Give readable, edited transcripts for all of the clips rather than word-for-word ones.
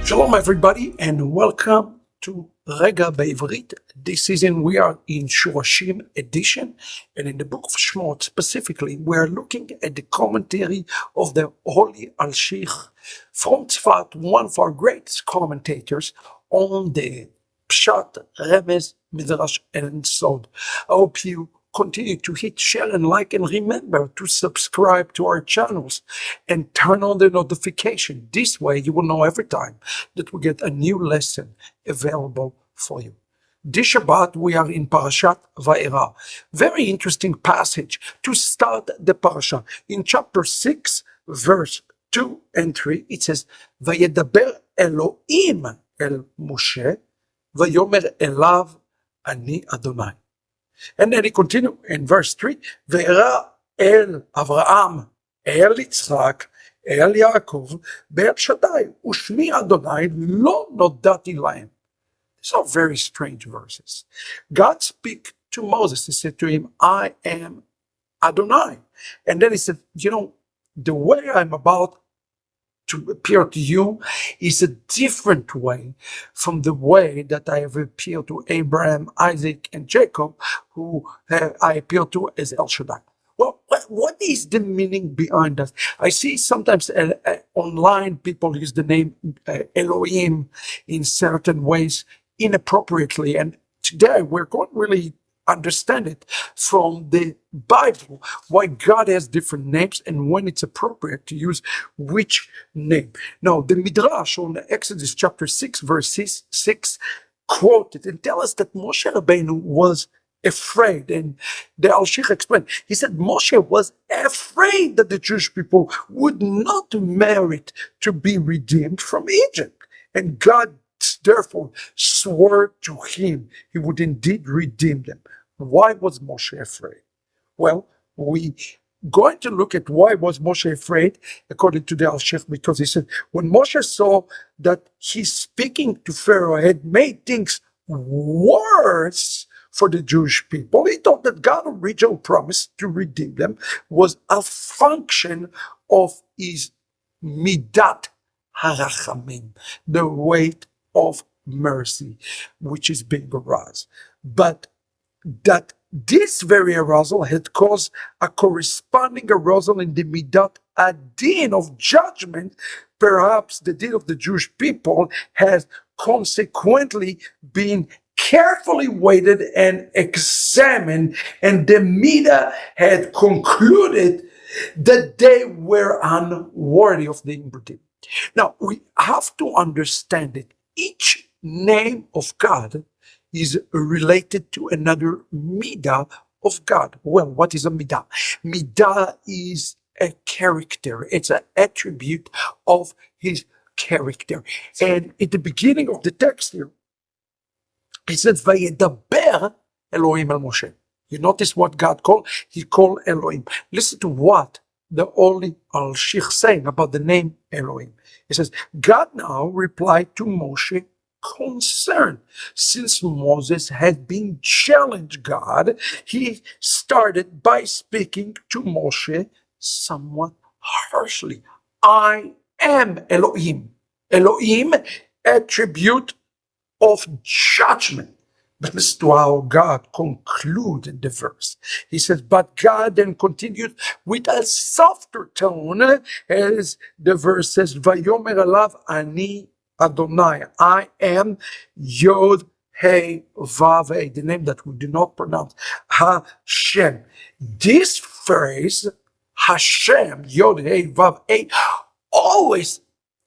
Shalom everybody and welcome to Regah Bivrit. This season we are in Shorashim edition, and in the book of Shemot specifically we are looking at the commentary of the Holy Al-Sheikh from Tzfat, one of our greatest commentators on the Pshat, Remez, Midrash and Sod. I hope you continue to hit share and like, and remember to subscribe to our channels and turn on the notification. This way you will know every time that we get a new lesson available for you. This Shabbat we are in Parashat Vaera. Very interesting passage to start the parasha. In chapter 6 verse 2 and 3 it says, Vayedaber Elohim el Moshe Vayomer elav Ani Adonai. And then he continued in verse 3, Vaera el Avraham, el Yitzchak, el Yaakov, be'el Shaddai, ushmi Adonai lo nodati lahem. These are very strange verses. God speak to Moses. He said to him, I am Adonai. And then he said, the way I'm about to appear to you is a different way from the way that I have appeared to Abraham, Isaac, and Jacob, who I appear to as El Shaddai. Well, what is the meaning behind that? I see sometimes online people use the name Elohim in certain ways inappropriately, and today we're going to really understand it from the Bible, why God has different names and when it's appropriate to use which name. Now, the Midrash on Exodus chapter 6, verse 6 quoted and tell us that Moshe Rabbeinu was afraid, and the Al-Sheikh explained. He said Moshe was afraid that the Jewish people would not merit to be redeemed from Egypt, and God therefore swore to him he would indeed redeem them. Why was Moshe afraid? Well, we going to look at why was Moshe afraid, according to the Al-Sheikh, because he said when Moshe saw that his speaking to Pharaoh had made things worse for the Jewish people, he thought that God's original promise to redeem them was a function of his midat harachamim, the weight of mercy, which is being aroused. But that this very arousal had caused a corresponding arousal in the midat adin of judgment. Perhaps the deed of the Jewish people has consequently been carefully weighted and examined, and the midah had concluded that they were unworthy of the redeemed. Now, we have to understand that each name of God is related to another midah of God. Well, what is a midah? Midah is a character. It's an attribute of his character. And at the beginning of the text here, it says, Vayedaber Elohim el Moshe. You notice what God called? He called Elohim. Listen to what the Holy Al-Sheikh saying about the name Elohim. He says, God now replied to Moshe, concerned. Since Moses had been challenged God, he started by speaking to Moshe somewhat harshly. I am Elohim. Elohim, attribute of judgment. But listen to how God concluded the verse. He says, but God then continued with a softer tone, as the verse says, Vayomer elav Ani Adonai. I am Yod Hey Vav Hey, the name that we do not pronounce, Hashem. This phrase, Hashem, Yod Hey Vav Hey, always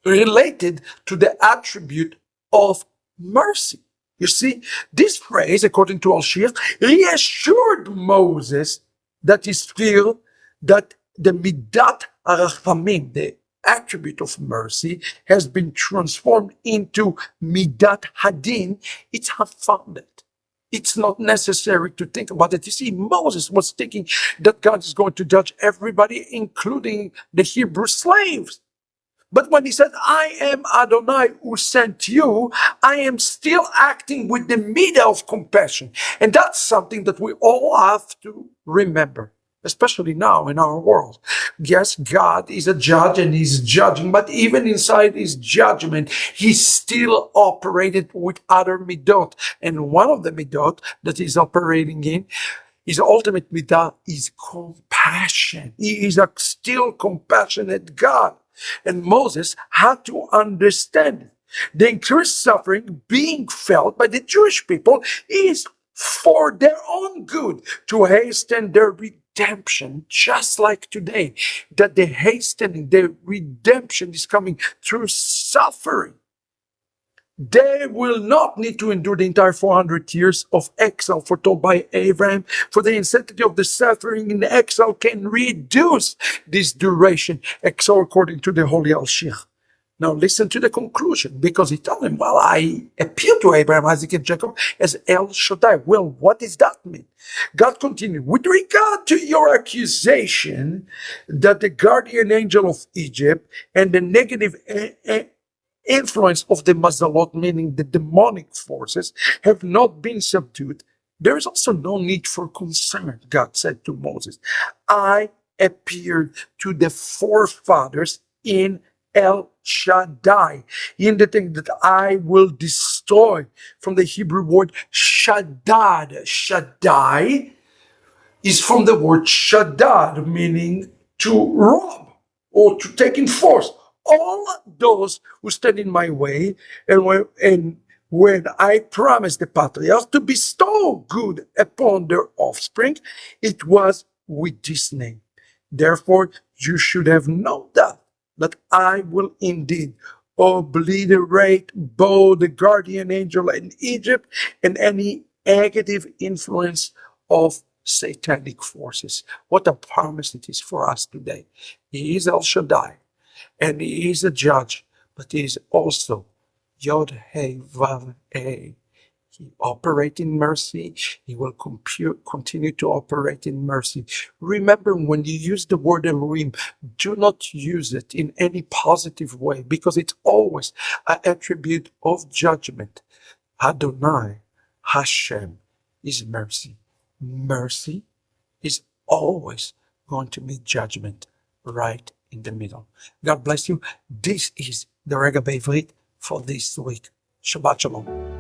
related to the attribute of mercy. You see, this phrase, according to Al-Sheikh, reassured Moses that he feel that the midat harachamim, the attribute of mercy, has been transformed into midat hadin. It's unfounded. It's not necessary to think about it. You see, Moses was thinking that God is going to judge everybody, including the Hebrew slaves. But when he said, I am Adonai who sent you, I am still acting with the midah of compassion. And that's something that we all have to remember, especially now in our world, Yes, God is a judge and he's judging, but even inside his judgment, he still operated with other midot. And one of the midot that he's operating in, his ultimate midah, is compassion. He is a still compassionate God. And Moses had to understand it. The increased suffering being felt by the Jewish people is for their own good, to hasten their redemption, just like today, that the hastening, the redemption is coming through suffering. They will not need to endure the entire 400 years of exile foretold by Abraham, for the intensity of the suffering in exile can reduce this duration, exile according to the Holy Mashiach. Now listen to the conclusion, because he told him, well, I appealed to Abraham, Isaac, and Jacob as El Shaddai. Well, what does that mean? God continued, with regard to your accusation that the guardian angel of Egypt and the negative influence of the Mazalot, meaning the demonic forces, have not been subdued, there is also no need for concern, God said to Moses. I appeared to the forefathers in El Shaddai, indicating that I will destroy, from the Hebrew word Shaddad. Shaddai is from the word Shaddad, meaning to rob or to take in force. All those who stand in my way, and when I promised the patriarchs to bestow good upon their offspring, it was with this name. Therefore, you should have known that I will indeed obliterate both the guardian angel in Egypt and any negative influence of satanic forces. What a promise it is for us today. He is El Shaddai, and he is a judge, but he is also Yod He Vav He. He operates in mercy. He will continue to operate in mercy. Remember, when you use the word Elohim, do not use it in any positive way, because it's always an attribute of judgment. Adonai, Hashem, is mercy. Mercy is always going to meet judgment right in the middle. God bless you. This is the Regah Bivrit for this week. Shabbat Shalom.